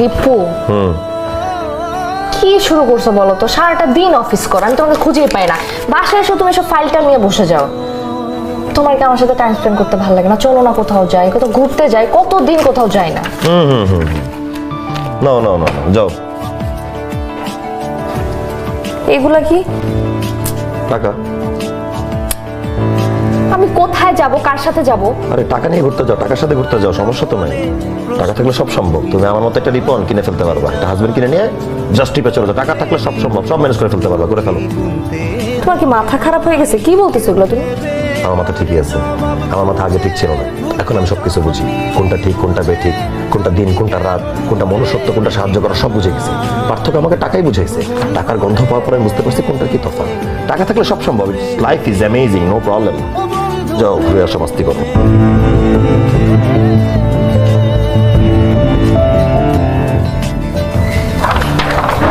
দীপু কি শুরু করছো বলো তো? সারাটা দিন অফিস করো, আমি তোমাকে খুঁজেই পাই না। বাসায় এসে তুমি সব ফাইলটা নিয়ে বসে যাও। তোমার কি আমার সাথে টাইম স্পেন্ড করতে ভালো লাগে না? চলো না কোথাও যাই, কোথাও ঘুরতে যাই। কতদিন কোথাও যাই না। না না না যাও। এগুলা কি? টাকা। আমি কোথায় যাব, কার সাথে যাব? আরে টাকা নিয়ে ঘুরতে যাও, টাকার সাথে ঘুরতে যাও, সমস্যা তো নাই। টাকা থাকলে সব সম্ভব। তুমি আমার মতো একটা রিপন কিনে ফেলতে পারবা, একটা হাজবেন্ড কিনে নিয়ে জাস্ট টিপে চলে যাও। টাকা থাকলে সব সম্ভব, সব ম্যানেজ করে ফেলতে পারবা, করে ফেলো। তোমার কি মাথা খারাপ হয়ে গেছে? কি বলতেছো এগুলো তুমি? আমার মাথা ঠিকই আছে। আমার মাথা আগে ঠিক ছিল না, এখন আমি সবকিছু বুঝি। কোনটা ঠিক, কোনটা বেঠিক, কোনটা দিন, কোনটা রাত, কোনটা মনুষ্যত্ব, কোনটা সাহায্য করা, সব বুঝে গেছি। পার্থক্য আমাকে টাকাই বুঝাইছে। টাকার গন্ধ পাওয়ার পরে আমি বুঝতে পারছি কোনটার কি তফাৎ। টাকা থাকলে সব সম্ভব। Life is amazing, no problem. যাও ঘুরে আসো, মাস্তি করো।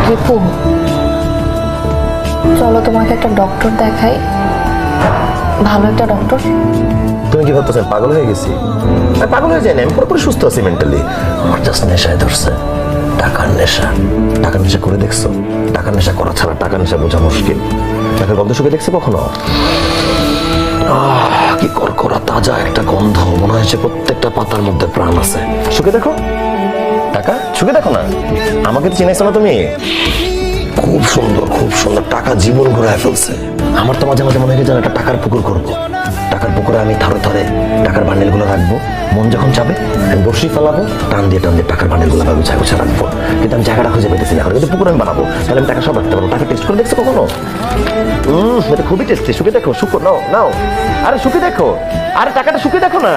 দীপু চলো তোমাকে একটা ডক্টর দেখাই, ভালো একটা ডক্টর। তুমি কি ভাবতেছেন পাগল হয়ে গেছি? আমি পাগল হয়ে যাইনি, আমি পুরোপুরি সুস্থ আছি মেন্টালি। আমার জাস্ট নেশায় ধরছে, টাকার নেশা। টাকার নেশা করে দেখছো? টাকার নেশা করা ছাড়া টাকার নেশা বোঝা মুশকিল। টাকার গন্ধ শুকে দেখছো কখনো? কি কড়কড়া তাজা একটা গন্ধ, মনে হয়েছে প্রত্যেকটা পাতার মধ্যে প্রাণ আছে। শুকে দেখো, টাকা শুকে দেখো না। আমাকে তো চিনাইছো না তুমি? খুব সুন্দর, খুব সুন্দর। টাকা জীবন ঘুরায় ফেলছে। আমার তো মাঝে মাঝে মনে হয় যেন একটা টাকার পুকুর করবো। টাকার পুকুরে আমি থরে থরে টাকার বান্ডেলগুলো রাখবো। মন যখন চাবে আমি বসি ফেলাবো, টান দিয়ে টাকার বান্ডেলগুলো আমি গুছায় গুছায় রাখবো। কিন্তু আমি জায়গাটা খুঁজে পেতেছি না। কিন্তু পুকুর আমি বানাবো, তাহলে আমি টাকা সব রাখতে পারবো। টাকা টেস্ট করে দেখছো কখনো? এটা খুবই টেস্টি। শুকে দেখো, শুকো নাও নাও। আরে শুকে দেখো, আরে টাকাটা শুকে দেখো না।